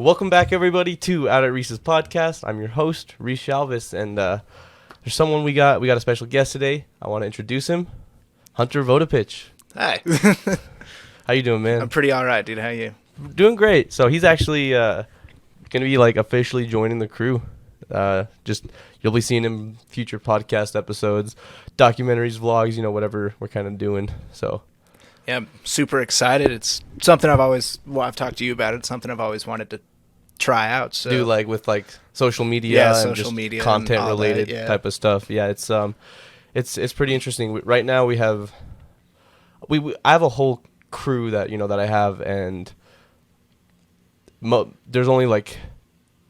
Welcome back, everybody, to Out at Reese's podcast. I'm your host, Reese Shalvis, and there's someone we got a special guest today. I want to introduce him, Hunter Vodopich. Hi. How you doing, man? I'm pretty all right, dude. How you? Doing great. So he's actually going to be like officially joining the crew. You'll be seeing him future podcast episodes, documentaries, vlogs, whatever we're kind of doing. So Yeah, I'm super excited. It's something I've talked to you about. It's something I've always wanted to try out. So do with social media, and social just media, content related that, yeah. type of stuff. Yeah, it's pretty interesting. Right now we have I have a whole crew that I have, and there's only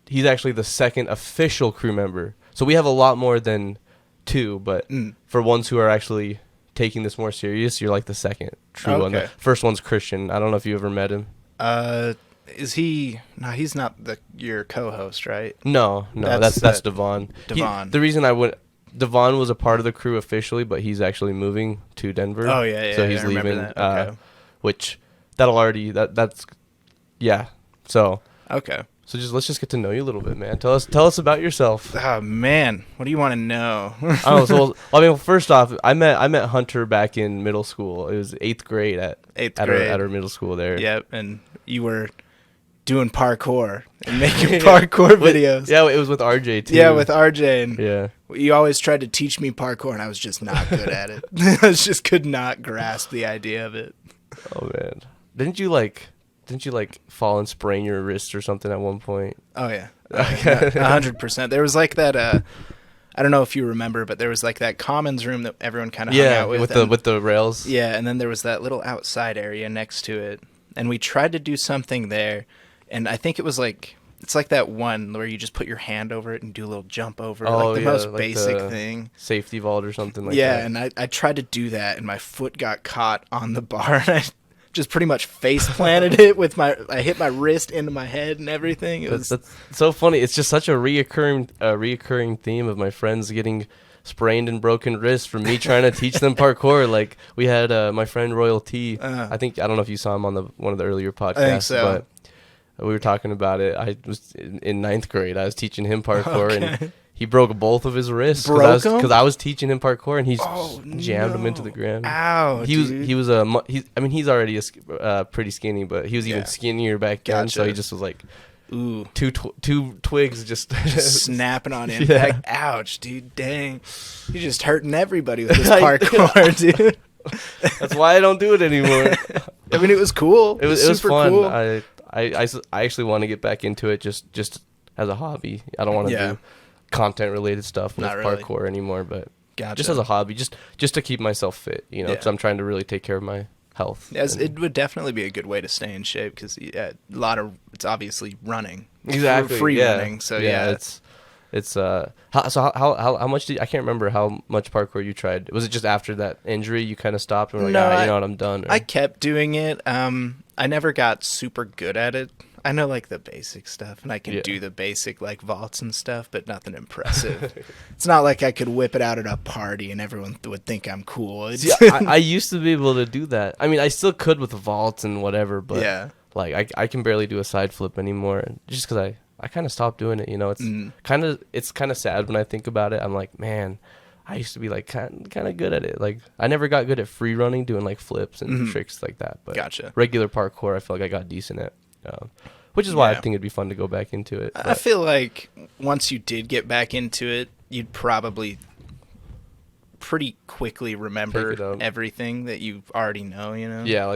he's actually the second official crew member. So we have a lot more than two, but for ones who are actually taking this more serious, you're like the second true one. The first one's Christian. I don't know if you ever met him. Is he? No, he's not your co-host, right? No, that's Devon. Devon. The reason Devon was a part of the crew officially, but he's actually moving to Denver. Oh yeah. So he's I remember leaving. that. Okay. Which that's yeah. So okay. So let's just get to know you a little bit, man. Tell us about yourself. Oh man, what do you want to know? First off, I met Hunter back in middle school. It was 8th grade at our middle school there. Yep, and you were doing parkour and making parkour videos. Yeah, it was with RJ too. Yeah, with RJ. And yeah. You always tried to teach me parkour, and I was just not good at it. I just could not grasp the idea of it. Oh man, didn't you fall and sprain your wrist or something at one point? Oh yeah, 100%. There was that. I don't know if you remember, but there was that commons room that everyone kind of hung out with the rails. Yeah, and then there was that little outside area next to it, and we tried to do something there, and I think it was it's that one where you just put your hand over it and do a little jump over it, the most basic thing. Safety vault or something like that. Yeah, and I tried to do that, and my foot got caught on the bar, and I just pretty much face planted it I hit my wrist into my head and everything. That's so funny. It's just such a reoccurring theme of my friends getting sprained and broken wrists from me trying to teach them parkour. We had my friend Royal T. I don't know if you saw him on one of the earlier podcasts. I think so. But we were talking about it. I was in 9th grade. I was teaching him parkour and he broke both of his wrists because I was teaching him parkour and he's jammed him into the ground. Ow! He's already pretty skinny, but he was even skinnier back then. So he just was ooh, two twigs just snapping on impact. Yeah. Ouch, dude! Dang, you're just hurting everybody with this parkour, dude. That's why I don't do it anymore. I mean, it was cool. It was super fun. Cool. I actually want to get back into it just as a hobby. I don't want to do content related stuff with parkour anymore, but just as a hobby, just to keep myself fit, because I'm trying to really take care of my health. Yes, it would definitely be a good way to stay in shape because it's obviously running, exactly free running. So it's how much I can't remember how much parkour you tried. Was it just after that injury you kind of stopped and were like, you know what, I'm done? Or? I kept doing it. I never got super good at it. I know the basic stuff, and I can do the basic vaults and stuff, but nothing impressive. It's not like I could whip it out at a party and everyone would think I'm cool. See, I used to be able to do that. I mean, I still could with vaults and whatever, but I can barely do a side flip anymore, just because I kind of stopped doing it. It's kind of sad when I think about it. I'm like, man, I used to be kind of good at it. I never got good at free running, doing flips and tricks like that. But regular parkour, I feel like I got decent at. Which is why I think it'd be fun to go back into it. I feel like once you did get back into it, you'd probably pretty quickly remember everything that you already know, Yeah,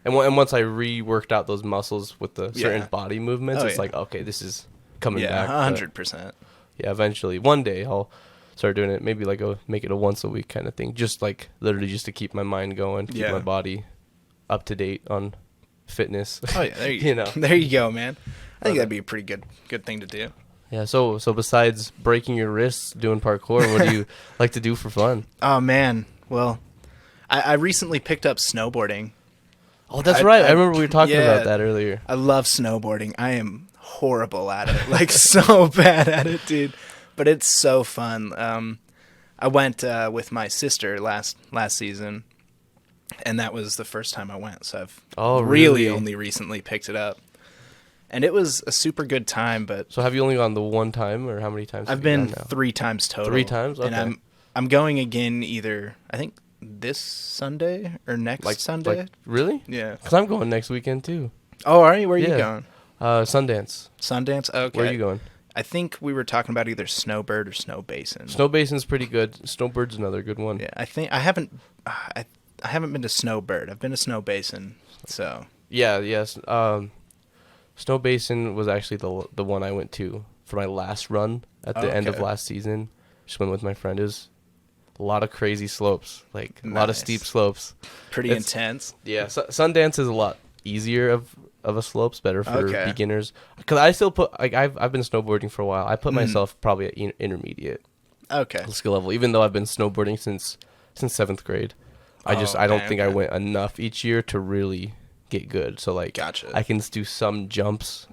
and once I reworked out those muscles with the certain body movements, it's okay, this is coming back. 100%. Yeah, eventually. One day I'll start doing it, maybe make it a once a week kind of thing, just literally just to keep my mind going, keep my body up to date on fitness. Oh yeah, there you there you go, man. I think that'd be a pretty good thing to do. Yeah. So besides breaking your wrists doing parkour, what do you like to do for fun? Oh man, well, I recently picked up snowboarding. Oh, that's right. I remember we were talking about that earlier. I love snowboarding. I am horrible at it, so bad at it, dude. But it's so fun. I went with my sister last season. And that was the first time I went, so I've really only recently picked it up. And it was a super good time, but... So have you only gone the one time, or how many times I've been 3 times total. 3 times? Okay. And I'm going again either, I think, this Sunday or next Sunday. Really? Yeah. Because I'm going next weekend, too. Oh, are you? Where are you going? Sundance. Sundance? Okay. Where are you going? I think we were talking about either Snowbird or Snow Basin. Snow Basin's pretty good. Snowbird's another good one. Yeah, I think I haven't been to Snowbird. I've been to Snow Basin. So Yes. Snow Basin was actually the one I went to for my last run at the end of last season. Just went with my friend. It was a lot of crazy slopes, like a lot of steep slopes. Pretty intense. Yeah, Sundance is a lot easier of a slopes, better for beginners. Because I still put I've been snowboarding for a while. I put myself probably at intermediate. Skill level, even though I've been snowboarding since 7th grade. I don't think I went enough each year to really get good. So gotcha. I can do some jumps.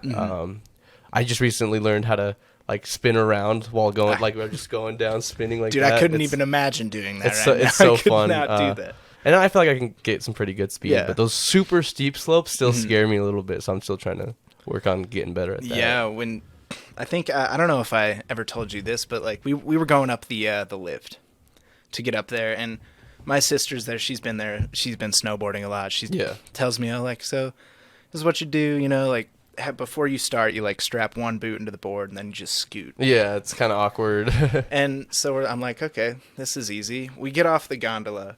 I just recently learned how to spin around while going we're just going down spinning Dude, that. I couldn't even imagine doing that. It's so I could fun. not do that. And I feel like I can get some pretty good speed, but those super steep slopes still scare me a little bit. So I'm still trying to work on getting better at that. Yeah, when I think I don't know if I ever told you this, but we were going up the lift to get up there, and my sister's there. She's been there. She's been snowboarding a lot. She tells me, so this is what you do, before you start, you strap one boot into the board and then you just scoot. Yeah, it's kind of awkward. And so I'm like, okay, this is easy. We get off the gondola,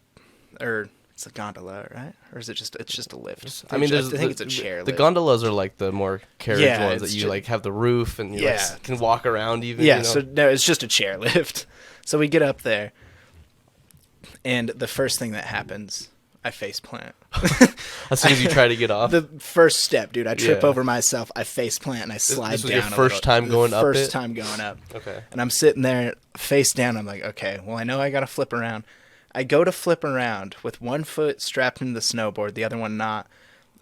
or it's a gondola, right? Or is it just a lift? I think it's a chair. The gondolas are the more carriage ones that you have the roof and you can walk around even. Yeah, so no, it's just a chair lift. So we get up there, and the first thing that happens, I face plant. As soon as you try to get off? The first step, dude. I trip over myself, I face plant, and I slide down. This was your first time going up? First time going up. Okay. And I'm sitting there face down. I'm like, okay, well, I know I got to flip around. I go to flip around with one foot strapped into the snowboard, the other one not.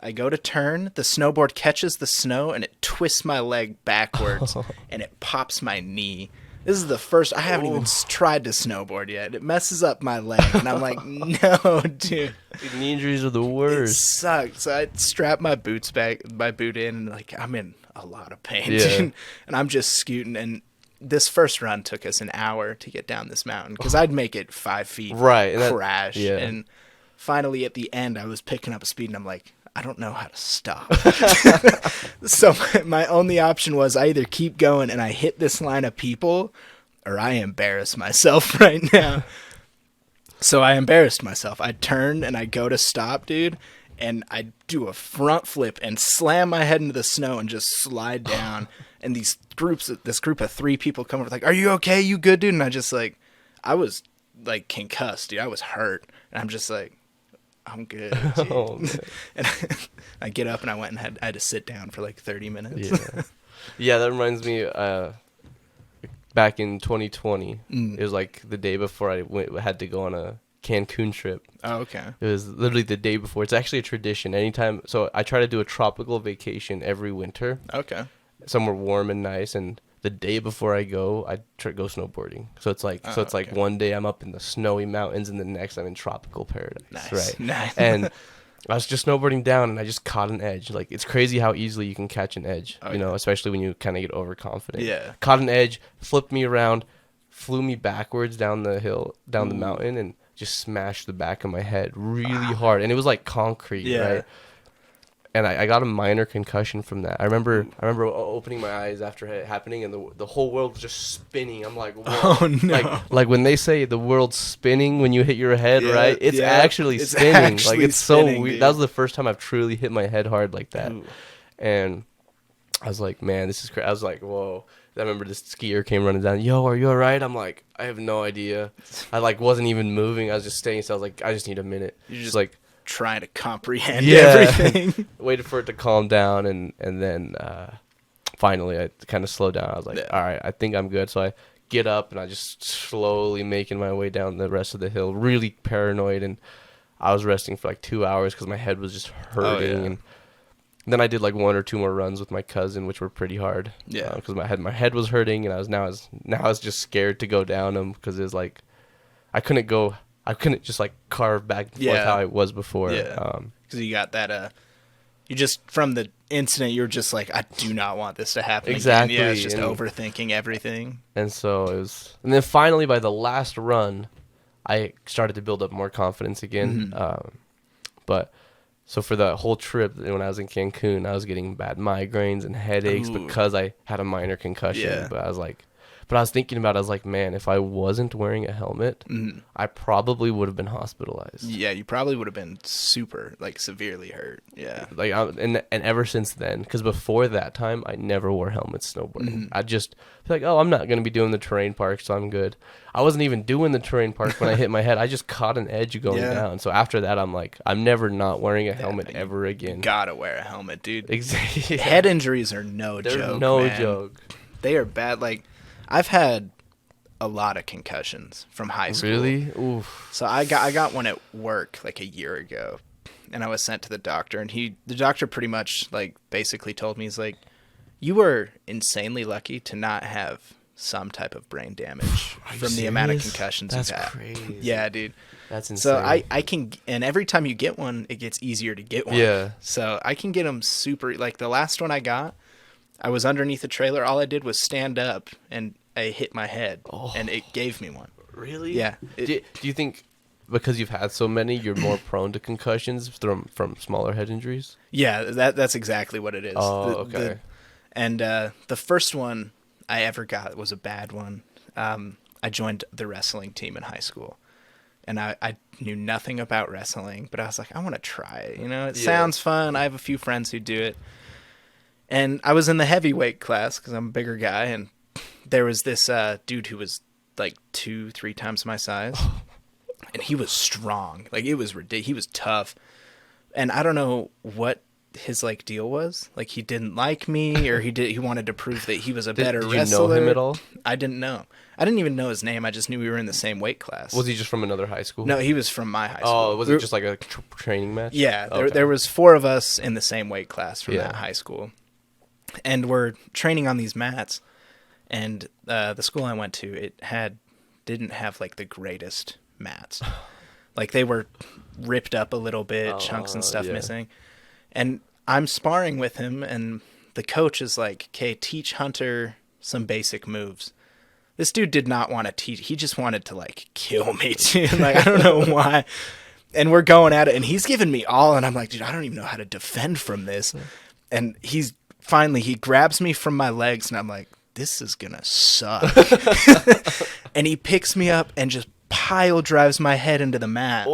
I go to turn, the snowboard catches the snow, and it twists my leg backwards, and it pops my knee. This is the first. I haven't even tried to snowboard yet. It messes up my leg, and I'm like, no, dude. Knee injuries are the worst. It sucks. So I strap my boot in, and I'm in a lot of pain, yeah. dude. And I'm just scooting. And this first run took us an hour to get down this mountain because I'd make it 5 feet, crash, and finally at the end, I was picking up speed, and I'm like, I don't know how to stop. So my only option was I either keep going and I hit this line of people, or I embarrass myself right now. So I embarrassed myself. I turned and I go to stop, dude, and I do a front flip and slam my head into the snow and just slide down. And this group of 3 people come over, are you okay? You good, dude? And I just I was concussed, dude. I was hurt. And I'm just I'm good. Oh, and I get up and I went and I had to sit down for 30 minutes. Yeah, yeah, that reminds me. Back in 2020, it was the day before I had to go on a Cancun trip. Oh, okay. It was literally the day before. It's actually a tradition. So I try to do a tropical vacation every winter. Okay. Somewhere warm and nice, and the day before I go, I go snowboarding. So it's okay. One day I'm up in the snowy mountains, and the next I'm in tropical paradise. Nice. Right. Nice. And I was just snowboarding down, and I just caught an edge. It's crazy how easily you can catch an edge. Especially when you kind of get overconfident. Yeah. Caught an edge, flipped me around, flew me backwards down the mountain, and just smashed the back of my head really hard. And it was concrete, right? And I got a minor concussion from that. I remember opening my eyes after it happening, and the whole world was just spinning. I'm like, whoa. Oh, no. Like when they say the world's spinning when you hit your head, right? It's actually spinning. It's spinning, so weird. Dude. That was the first time I've truly hit my head hard like that. Ooh. And I was like, man, this is crazy. I was like, whoa. I remember this skier came running down. Yo, are you all right? I'm like, I have no idea. I wasn't even moving. I was just staying. So I was like, I just need a minute. You're just trying to comprehend everything. Waited for it to calm down, and then finally I kind of slowed down. I was like, all right, I think I'm good. So I get up, and I just slowly making my way down the rest of the hill, really paranoid. And I was resting for 2 hours because my head was just hurting. And then I did 1 or 2 more runs with my cousin, which were pretty hard. Yeah, because my head was hurting, and I was just scared to go down them because it was I couldn't just carve back and forth how I was before. Yeah, because you got that You just, from the incident, you're just like, I do not want this to happen exactly. again. Yeah, it's just overthinking everything. And so it was, and then finally by the last run, I started to build up more confidence again. But so for the whole trip, when I was in Cancun, I was getting bad migraines and headaches because I had a minor concussion. Yeah. But I was thinking about it, I was like, man, if I wasn't wearing a helmet, I probably would have been hospitalized. Yeah, you probably would have been super, like, severely hurt. Yeah. Like, and ever since then, because before that time, I never wore helmets snowboarding. I'd just be like, oh, I'm not going to be doing the terrain park, so I'm good. I wasn't even doing the terrain park when I hit my head. I just caught an edge going down. So after that, I'm like, I'm never not wearing a helmet ever again. You gotta wear a helmet, dude. Exactly. Head injuries are no joke, They're no joke. They are bad. Like, I've had a lot of concussions from high school. Really? Oof. So I got one at work like a year ago, and I was sent to the doctor, and the doctor pretty much like basically told me, he's like, you were insanely lucky to not have some type of brain damage from the amount of concussions you've had. That's crazy. Yeah, dude. That's insane. So I can, and every time you get one, it gets easier to get one. Yeah. So I can get them super, like the last one I got, I was underneath a trailer. All I did was stand up, and I hit my head, and it gave me one. Really? Yeah. Do you think because you've had so many, you're more prone to concussions from smaller head injuries? Yeah, that's exactly what it is. Oh, okay. And the first one I ever got was a bad one. I joined the wrestling team in high school, and I knew nothing about wrestling, but I was like, I want to try it. You know, it sounds fun. I have a few friends who do it. And I was in the heavyweight class because I'm a bigger guy, and there was this dude who was like 2-3 times my size, and he was strong. Like, it was ridiculous. He was tough, and I don't know what his like deal was. Like, he didn't like me, or he wanted to prove that he was a better wrestler. Did you know him at all? I didn't know. I didn't even know his name. I just knew we were in the same weight class. Was he just from another high school? No, he was from my high school. Oh, was it just like a training match? Yeah, there was 4 of us in the same weight class from that high school. And we're training on these mats, and the school I went to, didn't have like the greatest mats. Like, they were ripped up a little bit, chunks and stuff missing. And I'm sparring with him, and the coach is like, okay, teach Hunter some basic moves. This dude did not want to teach. He just wanted to like kill me, dude. Like, I don't know why. And we're going at it, and he's giving me all, and I'm like, dude, I don't even know how to defend from this. And finally, he grabs me from my legs, and I'm like, this is gonna suck. And he picks me up and just pile drives my head into the mat,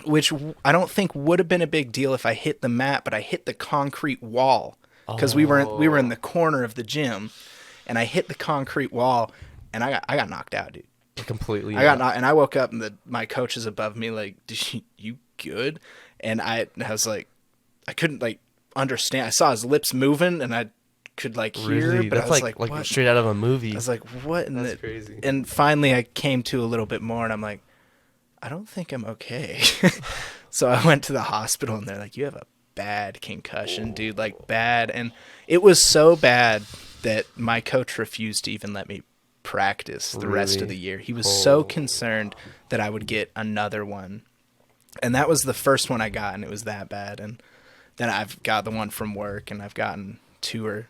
which I don't think would have been a big deal if I hit the mat, but I hit the concrete wall because we were in the corner of the gym, and I hit the concrete wall, and I got knocked out, dude. Completely. I got knocked, and I woke up, and my coach is above me, like, you good? And I was like, I couldn't like understand. I saw his lips moving, and I could like hear, really? but That's I was like what? Straight out of a movie. I was like, what? And that's crazy. And finally I came to a little bit more, and I'm like, I don't think I'm okay. So I went to the hospital, and they're like, you have a bad concussion, dude, like bad. And it was so bad that my coach refused to even let me practice the rest of the year. He was so concerned that I would get another one. And that was the first one I got, and it was that bad. And then I've got the one from work, and I've gotten 2 or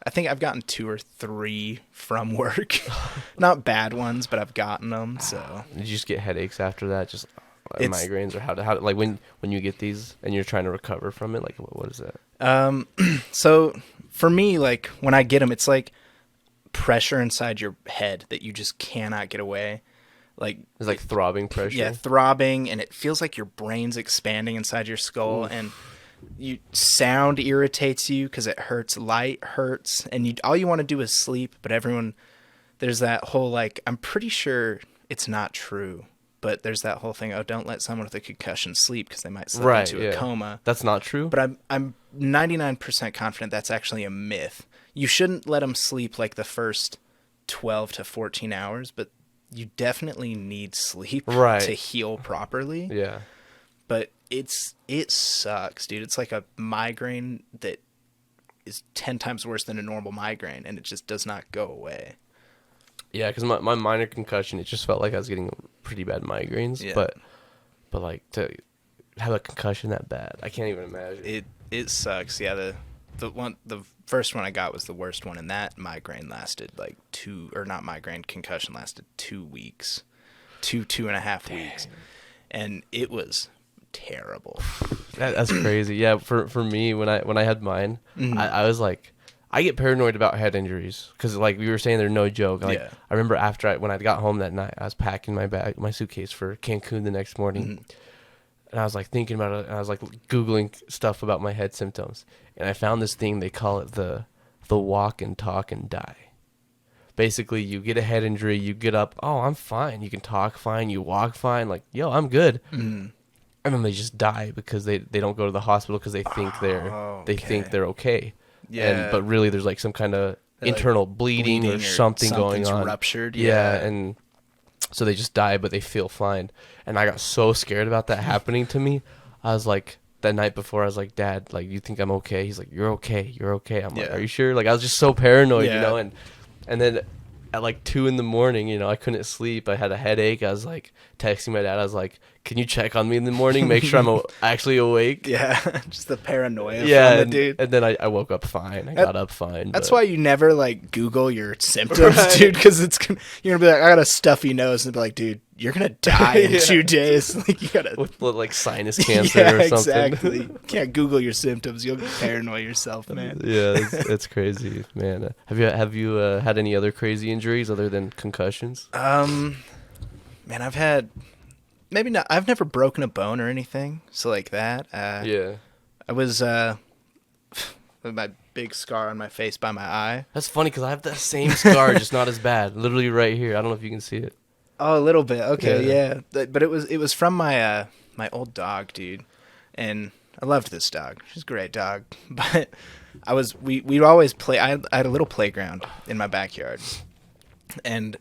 3 from work. Not bad ones, but I've gotten them. So did you just get headaches after that? Just migraines, or how like when you get these and you're trying to recover from it? Like, what is that? So for me, like when I get them, it's like pressure inside your head that you just cannot get away. Like, it's like throbbing pressure. Yeah, throbbing, and it feels like your brain's expanding inside your skull. Oof. And sound irritates you because it hurts. Light hurts, and all you want to do is sleep. But there's that whole like, I'm pretty sure it's not true, but there's that whole thing. Oh, don't let someone with a concussion sleep because they might slip into a coma. That's not true. But I'm 99% confident that's actually a myth. You shouldn't let them sleep like the first 12 to 14 hours, but you definitely need sleep to heal properly. Yeah. But it sucks, dude. It's like a migraine that is 10 times worse than a normal migraine, and it just does not go away. Yeah, because my minor concussion, it just felt like I was getting pretty bad migraines. Yeah. But like to have a concussion that bad, I can't even imagine. it sucks. Yeah, the first one I got was the worst one, and that migraine lasted like concussion lasted 2 weeks, 2.5 weeks, and it was terrible. That's crazy. Yeah, for me, when I had mine, I was like, I get paranoid about head injuries because, like we were saying, they're no joke. Like I remember when I got home that night, I was packing my suitcase for Cancun the next morning, and I was like thinking about it, and I was like Googling stuff about my head symptoms, and I found this thing. They call it the walk and talk and die. Basically, you get a head injury, you get up, oh, I'm fine. You can talk fine, you walk fine, like, yo, I'm good. And then they just die because they don't go to the hospital because they think they're okay. Yeah. But really, there's like some kind of internal bleeding or something going on. Ruptured. Yeah. And so they just die, but they feel fine. And I got so scared about that happening to me. I was like, that night before, I was like, Dad, like, you think I'm okay? He's like, you're okay. I'm like, are you sure? Like, I was just so paranoid, you know? And then at like 2 a.m, I couldn't sleep. I had a headache. I was like texting my dad. I was like, can you check on me in the morning? Make sure I'm actually awake. Yeah, just the paranoia from it, dude. And then I woke up fine. I got up fine. That's why you never, like, Google your symptoms, dude, because you're going to be like, I got a stuffy nose, and be like, dude, you're going to die in 2 days. Like, you gotta... With, like, sinus cancer or something. Exactly. You can't Google your symptoms. You'll get paranoid yourself, man. Yeah, it's crazy, man. Have you had any other crazy injuries other than concussions? Man, I've had... Maybe not. I've never broken a bone or anything, so like that. I was with my big scar on my face by my eye. That's funny because I have that same scar, just not as bad. Literally right here. I don't know if you can see it. Oh, a little bit. Okay, yeah. But it was from my my old dog, dude, and I loved this dog. She's a great dog, but we'd always play. I had a little playground in my backyard, and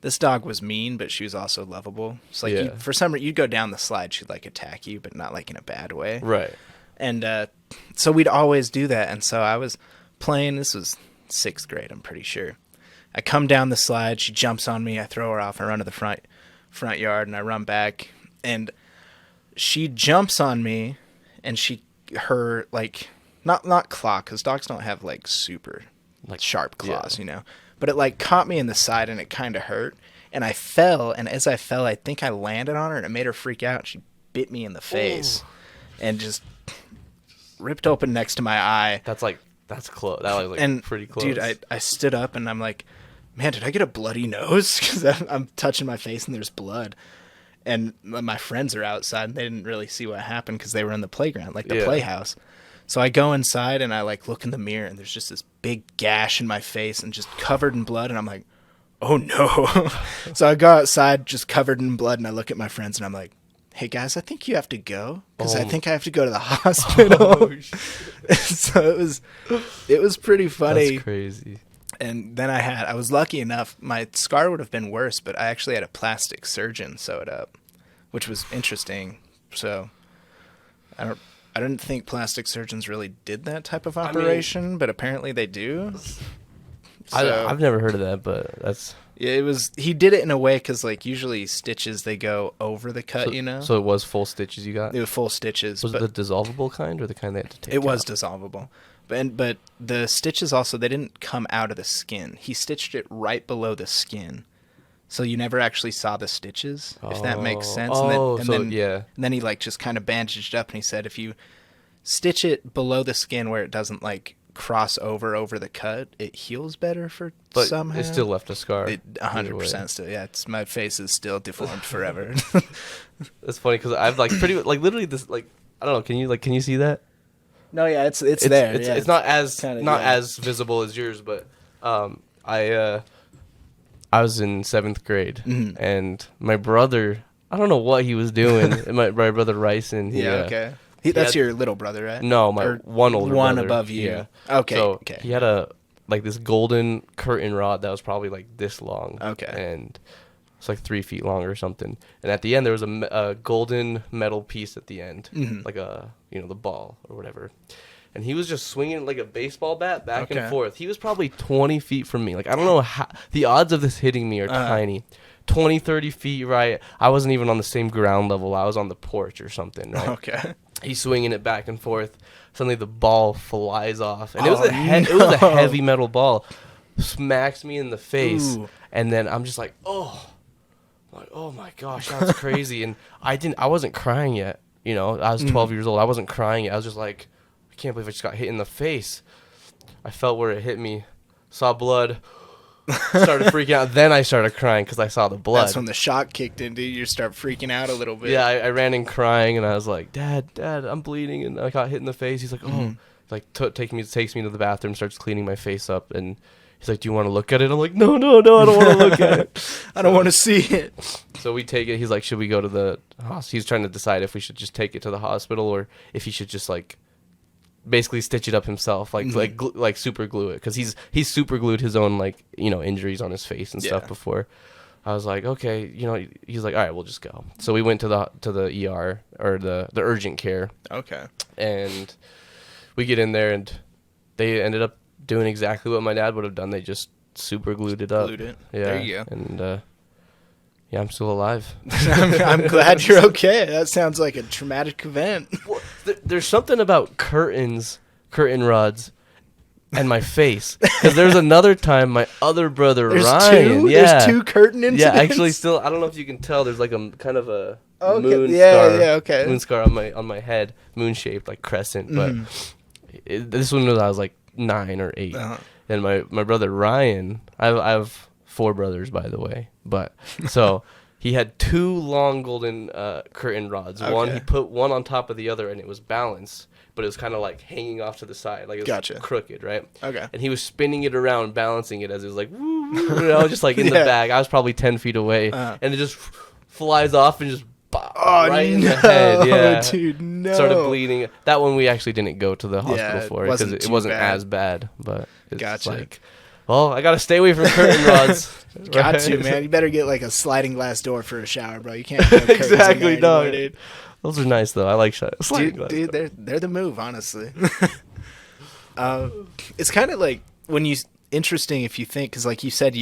this dog was mean, but she was also lovable. It's like for some reason, you'd go down the slide, she'd like attack you, but not like in a bad way. Right. And so we'd always do that. And so I was playing. This was 6th grade, I'm pretty sure. I come down the slide. She jumps on me. I throw her off. I run to the front yard, and I run back. And she jumps on me, and her like not claw, because dogs don't have like super like sharp claws, But it like caught me in the side, and it kind of hurt. And I fell, and as I fell, I think I landed on her, and it made her freak out. She bit me in the face and just ripped open next to my eye. That's close. That was like pretty close. Dude, I stood up, and I'm like, man, did I get a bloody nose? Because I'm touching my face, and there's blood. And my friends are outside, and they didn't really see what happened because they were in the playground, like the playhouse. So I go inside, and I like look in the mirror, and there's just this big gash in my face and just covered in blood. And I'm like, oh no. So I go outside just covered in blood, and I look at my friends, and I'm like, hey guys, I think you have to go because I think I have to go to the hospital. So it was pretty funny. That's crazy. And then I was lucky enough, my scar would have been worse, but I actually had a plastic surgeon sew it up, which was interesting. So I didn't think plastic surgeons really did that type of operation, but apparently they do. So, I've never heard of that, but that's... Yeah, he did it in a way because, like, usually stitches, they go over the cut, So it was full stitches you got? It was full stitches. Was it the dissolvable kind or the kind they had to take out? It was dissolvable. But the stitches also, they didn't come out of the skin. He stitched it right below the skin. So you never actually saw the stitches, if that makes sense. And then he like just kind of bandaged up, and he said if you stitch it below the skin where it doesn't like cross over the cut, it heals better but somehow. It still left a scar. 100% still. Yeah, my face is still deformed forever. That's funny because I've like pretty like literally this like I don't know. Can you see that? No, yeah, it's there. It's not as as visible as yours, but I was in 7th grade, and my brother, I don't know what he was doing. my brother Ryson. Okay. That's your little brother, right? No, my one older brother. One above you. Yeah. Okay. So okay. he had this golden curtain rod that was probably like this long. Okay. And it's like 3 feet long or something. And at the end there was a golden metal piece at the end, like the ball or whatever. And he was just swinging like a baseball bat back and forth. He was probably 20 feet from me. Like, I don't know how... The odds of this hitting me are tiny. 20, 30 feet, right? I wasn't even on the same ground level. I was on the porch or something, right? Okay. He's swinging it back and forth. Suddenly the ball flies off. And it was a heavy metal ball. Smacks me in the face. Ooh. And then I'm just like, oh my gosh, that's crazy. And I wasn't crying yet. You know, I was 12 years old. I wasn't crying yet. I was just like, I can't believe I just got hit in the face. I felt where it hit me. Saw blood. Started freaking out. Then I started crying because I saw the blood. That's when the shock kicked in, dude. You start freaking out a little bit. Yeah, I ran in crying, and I was like, Dad, I'm bleeding, and I got hit in the face. He's like, oh. Like, takes me to the bathroom, starts cleaning my face up, and he's like, do you want to look at it? I'm like, no, I don't want to look at it. I don't want to see it. So we take it. He's like, should we go to the hospital? He's trying to decide if we should just take it to the hospital or if he should just, like, basically stitch it up himself, like super glue it, because he's super glued his own, like, you know, injuries on his face and stuff before. I was like, okay, you know, he's like, all right, we'll just go. So we went to the ER, or the urgent care. Okay. And we get in there, and they ended up doing exactly what my dad would have done. They just super glued it up. Glued it. Yeah. There you go. And yeah, I'm still alive. I'm glad you're okay. That sounds like a traumatic event. Well, there's something about curtain rods, and my face. Because there's another time my other brother Ryan. There's two curtain incidents? Yeah, actually, still, I don't know if you can tell. There's like a kind of a moon scar. Yeah, okay. Moon scar on my head, moon shaped like crescent. But this one was I was like 9 or 8. And my brother Ryan, I have 4 brothers, by the way. But so he had 2 long golden curtain rods. Okay. He put one on top of the other, and it was balanced, but it was kind of like hanging off to the side, like it was crooked, right? Okay. And he was spinning it around, balancing it as it was like, woo, you know, just like in the bag. I was probably 10 feet away, and it just flies off and just right in the head. Yeah, dude, no. Started bleeding. That one we actually didn't go to the hospital for because it wasn't as bad, but it's like, well, I gotta stay away from curtain rods. Got to, man. You better get like a sliding glass door for a shower, bro. You can't have curtains exactly, in there anymore, dude. Those are nice though. I like sliding glass. Dude, they're the move, honestly. It's kind of like interesting if you think, because like you said,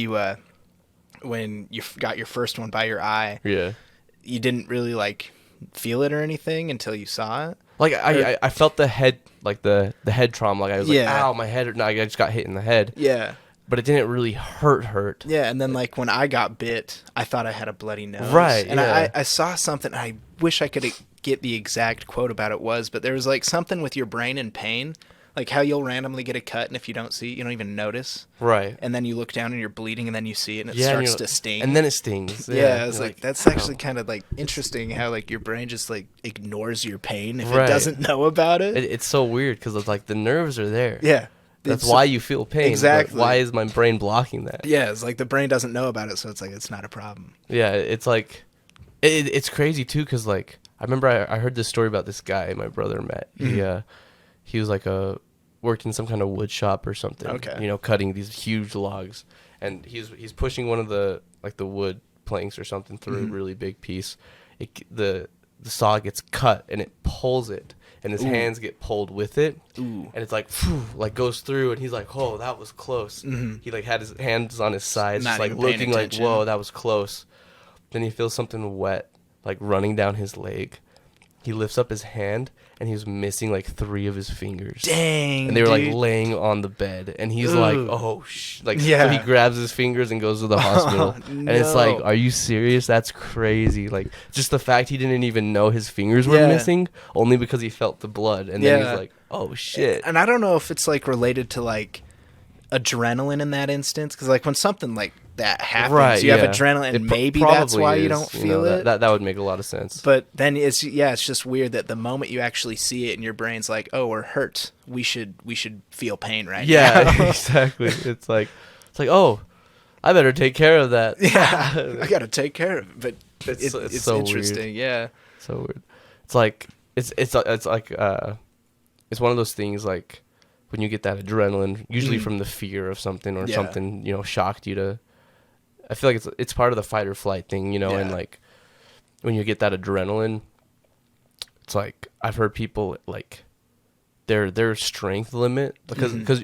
when you got your first one by your eye, you didn't really like feel it or anything until you saw it. Like I felt the head, like the head trauma. Like I was like, ow, my head. No, I just got hit in the head. Yeah. But it didn't really hurt. Yeah, and then like when I got bit, I thought I had a bloody nose. Right. And I saw something. I wish I could get the exact quote about it was, but there was like something with your brain in pain, like how you'll randomly get a cut, and if you don't see it, you don't even notice. Right. And then you look down and you're bleeding, and then you see it, and it starts to sting. And then it stings. Yeah, I was like, that's actually kind of like interesting how like your brain just like ignores your pain if it doesn't know about it. It's so weird because it's like the nerves are there. Yeah. That's why you feel pain. Exactly. Why is my brain blocking that? Yeah, it's like the brain doesn't know about it, so it's like it's not a problem. Yeah, it's like it's crazy too, because like I remember I heard this story about this guy my brother met. He was like worked in some kind of wood shop or something. Okay. You know, cutting these huge logs, and he's pushing one of the wood planks or something through a really big piece. The saw gets cut and it pulls it. And his hands get pulled with it, and it's like, phew, like goes through, and he's like, "Oh, that was close." He like had his hands on his sides, just like looking like, "Whoa, that was close." Then he feels something wet, like running down his leg. He lifts up his hand, and he was missing like 3 of his fingers. Dang! And they were like laying on the bed, and he's like, "Oh, so he grabs his fingers and goes to the hospital." And it's like, "Are you serious? That's crazy!" Like just the fact he didn't even know his fingers were missing, only because he felt the blood, and then he's like, "Oh shit!" And I don't know if it's like related to like adrenaline in that instance, because like when something like that happens, you have adrenaline, and maybe that's why you don't feel it. That would make a lot of sense. But then it's just weird that the moment you actually see it and your brain's like, "Oh, we're hurt. We should feel pain right now." Yeah, exactly. It's like, oh, I better take care of that. Yeah, I got to take care of it. But it's so interesting. Weird. Yeah, so weird. It's like it's like it's one of those things like when you get that adrenaline, usually from the fear of something or something, you know, shocked you to. I feel like it's part of the fight or flight thing, you know, and like when you get that adrenaline, it's like I've heard people like their strength limit because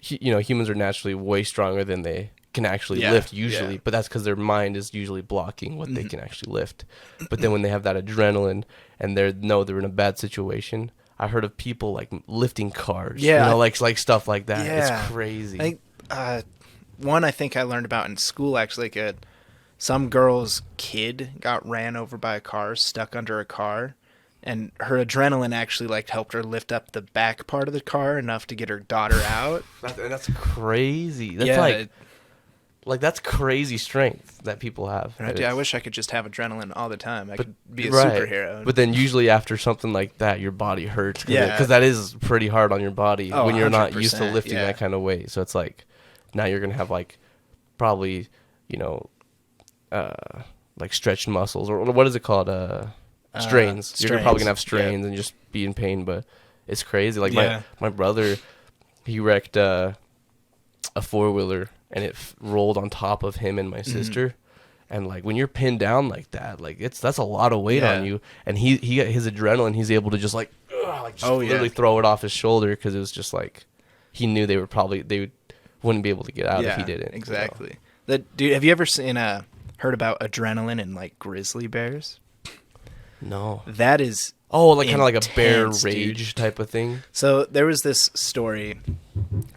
you know, humans are naturally way stronger than they can actually lift usually, but that's because their mind is usually blocking what they can actually lift. But then when they have that adrenaline and they're in a bad situation, I heard of people like lifting cars, like stuff like that. It's crazy. One I think I learned about in school, actually, like some girl's kid got ran over by a car, stuck under a car, and her adrenaline actually like helped her lift up the back part of the car enough to get her daughter out. That's crazy. That's that's crazy strength that people have. I wish I could just have adrenaline all the time. I could be a superhero. But then usually after something like that, your body hurts. Because that is pretty hard on your body when you're not used to lifting that kind of weight. So it's like now you're going to have like probably, like stretched muscles, or what is it called? Strains. You're probably going to have strains and just be in pain, but it's crazy. Like my brother, he wrecked a 4-wheeler and it rolled on top of him and my sister. And like when you're pinned down like that, like that's a lot of weight on you. And he got his adrenaline, he's able to just literally throw it off his shoulder, because it was just like he knew they wouldn't be able to get out if he didn't. Exactly. Dude, have you ever heard about adrenaline in like grizzly bears? No. That is kind of like a bear rage type of thing. So there was this story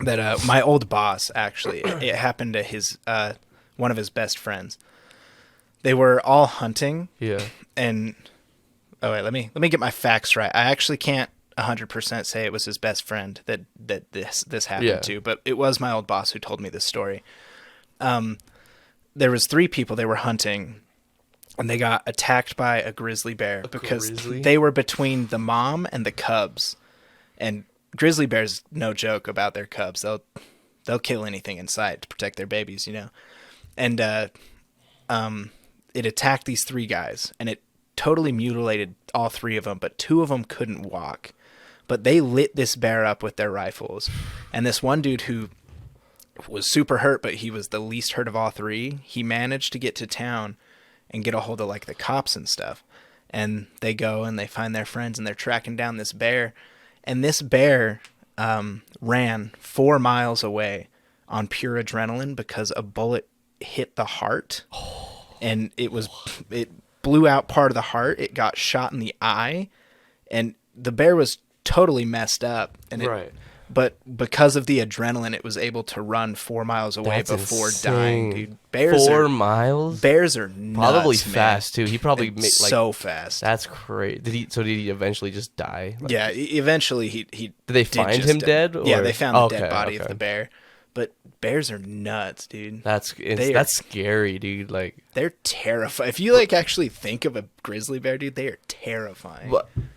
that my old boss, actually, it happened to his one of his best friends. They were all hunting. Yeah. And let me get my facts right. I actually can't 100% say it was his best friend that this happened to, but it was my old boss who told me this story. There was 3 people, they were hunting, and they got attacked by a grizzly bear because they were between the mom and the cubs. And grizzly bears, no joke about their cubs. They'll kill anything in sight to protect their babies, And it attacked these 3 guys, and it totally mutilated all 3 of them, but 2 of them couldn't walk. But they lit this bear up with their rifles. And this one dude who was super hurt, but he was the least hurt of all 3, he managed to get to town and get a hold of like the cops and stuff. And they go and they find their friends, and they're tracking down this bear. And this bear ran 4 miles away on pure adrenaline because a bullet hit the heart. And it blew out part of the heart. It got shot in the eye, and the bear was totally messed up. And but because of the adrenaline, it was able to run 4 miles away before dying, dude. Bears 4 miles? Bears are nuts, probably fast, too. He probably made so fast. That's crazy. Did he eventually just die? Eventually he did they find him dead? Or? Yeah, they found the dead body of the bear. But bears are nuts, dude. That's scary, dude. Like, they're terrifying. If you actually think of a grizzly bear, dude, they are terrifying.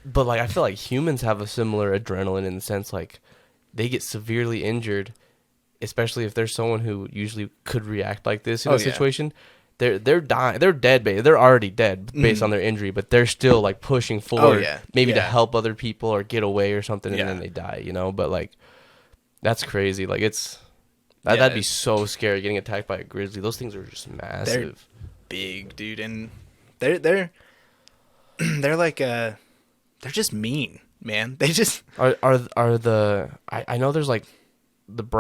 But like I feel like humans have a similar adrenaline in the sense like they get severely injured, especially if there's someone who usually could react like this in a situation. They're dying. They're dead. They're already dead based on their injury, but they're still like pushing forward, maybe to help other people or get away or something, and then they die. But like that's crazy. Like that'd be so scary getting attacked by a grizzly. Those things are just massive. They're big, dude, and they're like they're just mean, man. They just are the I know there's like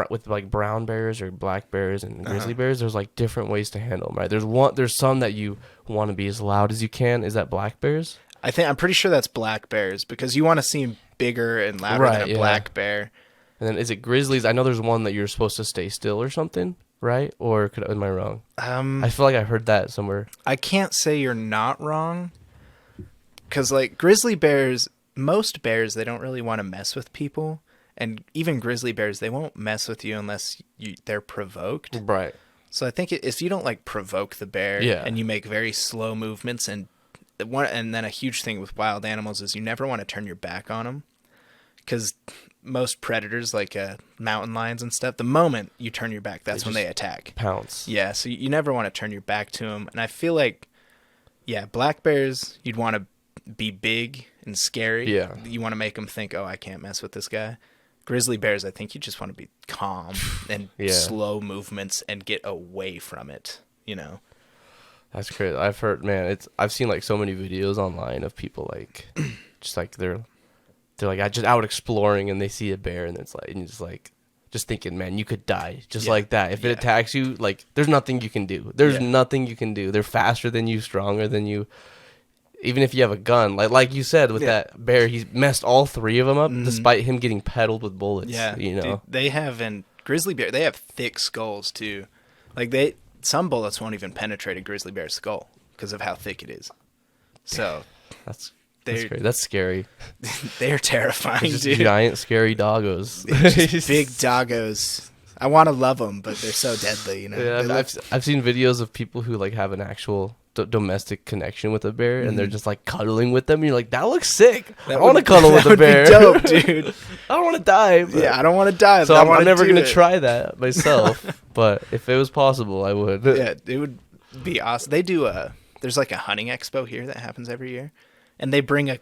with like brown bears or black bears and grizzly bears. There's like different ways to handle them, right? There's some that you want to be as loud as you can. Is that black bears? I'm pretty sure that's black bears because you want to seem bigger and louder than a black bear. And then is it grizzlies? I know there's one that you're supposed to stay still or something, right? Or am I wrong? I feel like I heard that somewhere. I can't say you're not wrong, because like grizzly bears, most bears, they don't really want to mess with people, and even grizzly bears, they won't mess with you unless they're provoked. Right. So I think if you don't like provoke the bear, and you make very slow movements, and then a huge thing with wild animals is you never want to turn your back on them, because most predators, like mountain lions and stuff, the moment you turn your back, that's when they attack. Pounce. Yeah, so you never want to turn your back to them. And I feel like, black bears, you'd want to be big and scary. Yeah. You want to make them think, I can't mess with this guy. Grizzly bears, I think you just want to be calm and slow movements and get away from it, That's crazy. I've heard, man, I've seen like so many videos online of people like, just like they're like just out exploring and they see a bear and it's like, and just like just thinking, man, you could die just like that. If it attacks you, like, there's nothing you can do. There's nothing you can do. They're faster than you, stronger than you. Even if you have a gun, like you said with that bear, he messed all 3 of them up, despite him getting peddled with bullets. Yeah, you know, dude, they have grizzly bear. They have thick skulls too. Like some bullets won't even penetrate a grizzly bear's skull because of how thick it is. So that's crazy. That's scary. They're terrifying, just dude. Giant, scary doggos. Just big doggos. I want to love them, but they're so deadly. You know. Yeah, I've seen videos of people who like have an actual domestic connection with a bear, and they're just like cuddling with them. And you're like, that looks sick. I want to cuddle with a bear. That would be dope, dude. I don't want to die. Yeah, I don't want to die. So I'm never gonna try that myself. But if it was possible, I would. Yeah, it would be awesome. They do there's like a hunting expo here that happens every year, and they bring a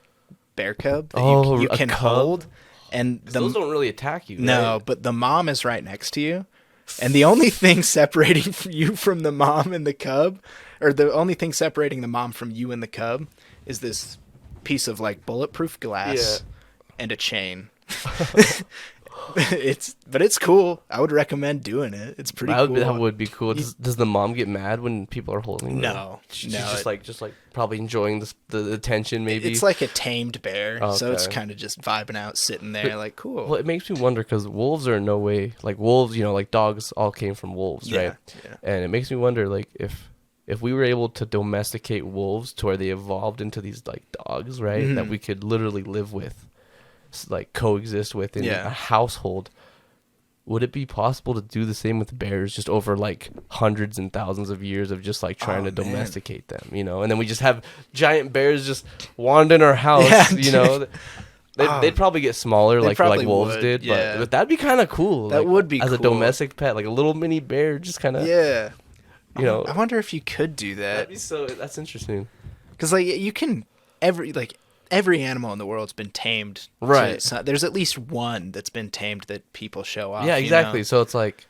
bear cub that you can hold. And those don't really attack you. No, right? but the mom is right next to you. And the only thing separating you from the mom and the cub, or the only thing separating the mom from you and the cub, is this piece of like bulletproof glass and a chain. But it's cool. I would recommend doing it. It's pretty cool. That would be cool. Does the mom get mad when people are holding her? No. She's just like probably enjoying the attention maybe. It's like a tamed bear, so it's kind of just vibing out, sitting there, like, cool. Well, it makes me wonder because wolves are in no way like wolves. You know, like dogs all came from wolves, right? Yeah. And it makes me wonder, like, if we were able to domesticate wolves to where they evolved into these like dogs, right? That we could literally live with, like coexist with in a household. Would it be possible to do the same with bears, just over like hundreds and thousands of years of just like trying to domesticate them, you know? And then we just have giant bears just wandering our house, you know? They'd probably get smaller, like wolves did, but that'd be kind of cool. That would be as a domestic pet, like a little mini bear, just kind of you know. I wonder if you could do that. That's interesting. Because like you can every animal in the world's been tamed. Right. There's at least one that's been tamed that people show off. Yeah, exactly. You know? So it's like,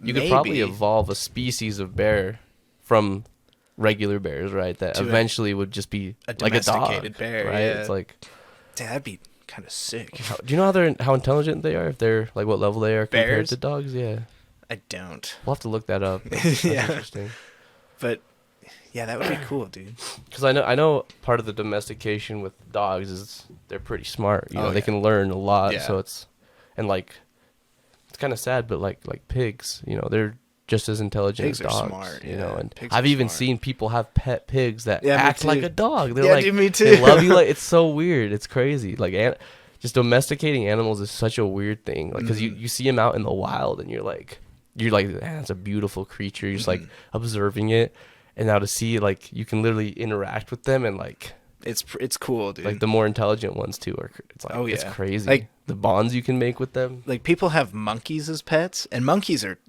you could probably evolve a species of bear from regular bears, right? That eventually would just be a like a domesticated dog, bear, right? Yeah. It's like, that'd be kind of sick. Do you know how intelligent they are? If they're like what level they are compared Bears? to dogs? Yeah. I don't. We'll have to look that up. That's interesting. But yeah, that would be cool, dude. Because I know part of the domestication with dogs is they're pretty smart. You know, they can learn a lot. So it's kind of sad, but like pigs, you know, they're just as intelligent pigs as dogs. Are smart, you know, and pigs I've even seen people have pet pigs that act like a dog. They're like, dude, me too. They love you. Like, it's so weird. It's crazy. Like, just domesticating animals is such a weird thing. Like, because you see them out in the wild, and you're like, man, that's a beautiful creature. You're just like observing it. And now to see, like, you can literally interact with them, and like it's cool, dude. Like the more intelligent ones too are. It's like it's crazy. Like the bonds you can make with them. Like people have monkeys as pets, and monkeys are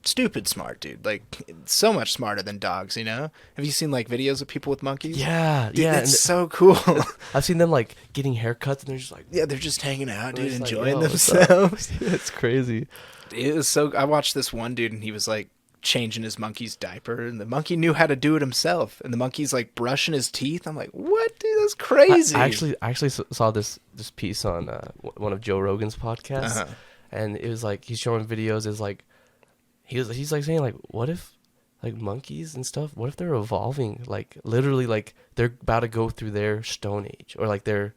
stupid smart, dude. Like so much smarter than dogs. You know? Have you seen like videos of people with monkeys? Yeah, dude, it's so cool. I've seen them like getting haircuts, and they're just like they're just hanging out, dude, enjoying themselves. It's crazy. It was so. I watched this one dude, and he was like changing his monkey's diaper, and the monkey knew how to do it himself, and the monkey's like brushing his teeth. I'm like, what, dude? That's crazy. I actually saw this piece on one of Joe Rogan's podcasts, and it was like he's showing videos. Is like he's like saying like, what if like monkeys and stuff? What if they're evolving? Like literally, like they're about to go through their stone age, or like they're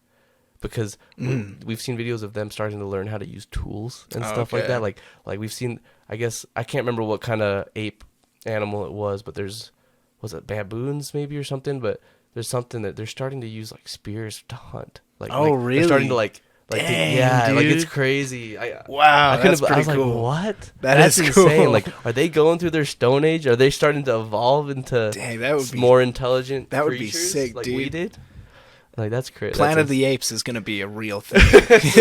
because we've seen videos of them starting to learn how to use tools and stuff like that. Like we've seen. I guess I can't remember what kind of ape animal it was it baboons maybe or something? But there's something that they're starting to use like spears to hunt. Like, really? They're starting to like Dang, dude. like it's crazy. Wow, that's pretty cool. Like, what? That's insane. Cool. Like, are they going through their stone age? Are they starting to evolve into more intelligent? That would creatures be sick, like dude. We did. Like that's crazy. Planet of the Apes is gonna be a real thing.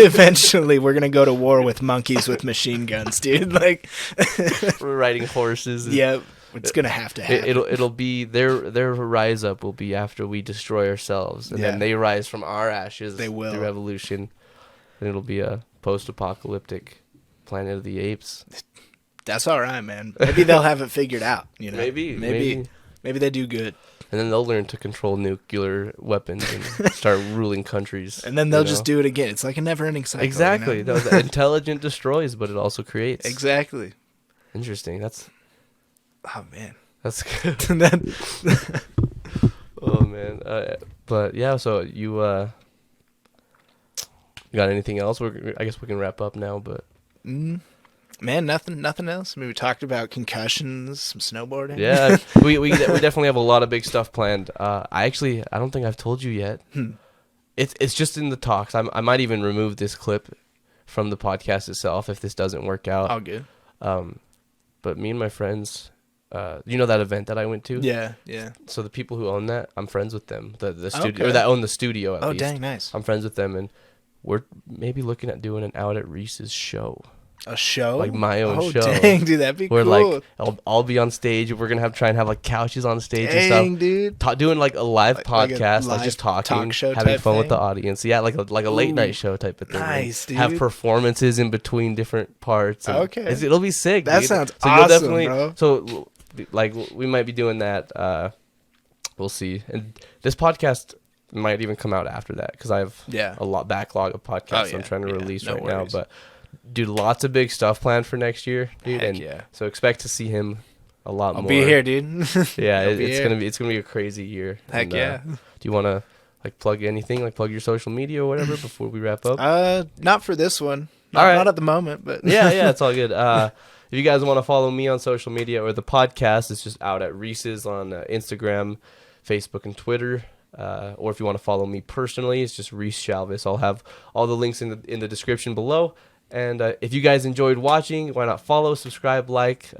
Eventually, we're gonna go to war with monkeys with machine guns, dude. Like we're riding horses. Yeah, it's gonna have to happen. It'll be their rise up will be after we destroy ourselves, and then they rise from our ashes. They will through evolution, and it'll be a post-apocalyptic Planet of the Apes. That's all right, man. Maybe they'll have it figured out. You know, maybe they do good. and then they'll learn to control nuclear weapons and start ruling countries. And then they'll just do it again. It's like a never-ending cycle. Exactly. You know? No, intelligent destroys, but it also creates. Exactly. Interesting. Oh man, that's good. Oh man. But yeah. So you got anything else? I guess we can wrap up now. But man, nothing else. I mean, we talked about concussions, some snowboarding. Yeah, we definitely have a lot of big stuff planned. I don't think I've told you yet. It's just in the talks. I might even remove this clip from the podcast itself if this doesn't work out. All good. But me and my friends, you know that event that I went to? Yeah. So the people who own that, I'm friends with them. The studio, or that own the studio at least. Oh, dang, nice. I'm friends with them, and we're maybe looking at doing an Out at Reese's show. A show? Like my own show. Dang, dude, that'd be cool. Where I'll be on stage. We're gonna try and have like couches on stage and stuff. Dude. Doing like a live podcast, like just talking, talk show having type fun thing? with the audience. Yeah, like a late night show type of thing. Nice, dude. Have performances in between different parts. Okay. It'll be sick. That dude. sounds so awesome, bro. So like we might be doing that. We'll see. And this podcast might even come out after that because I have a lot backlog of podcasts I'm trying to release right now. But dude, lots of big stuff planned for next year, dude. Heck So expect to see him a lot more. I'll be here, dude. Yeah, it's gonna be a crazy year. Heck yeah. Do you want to like plug anything, like plug your social media or whatever before we wrap up? Not for this one. All right. Not at the moment, but yeah, it's all good. If you guys want to follow me on social media or the podcast, it's just Out at Reese's on Instagram, Facebook, and Twitter. Or if you want to follow me personally, it's just Reese Shalvis. I'll have all the links in the description below. And if you guys enjoyed watching, why not follow, subscribe, like,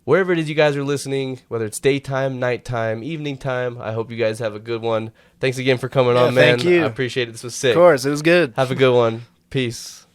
wherever it is you guys are listening, whether it's daytime, nighttime, evening time. I hope you guys have a good one. Thanks again for coming on, man. Thank you. I appreciate it. This was sick. Of course, it was good. Have a good one. Peace.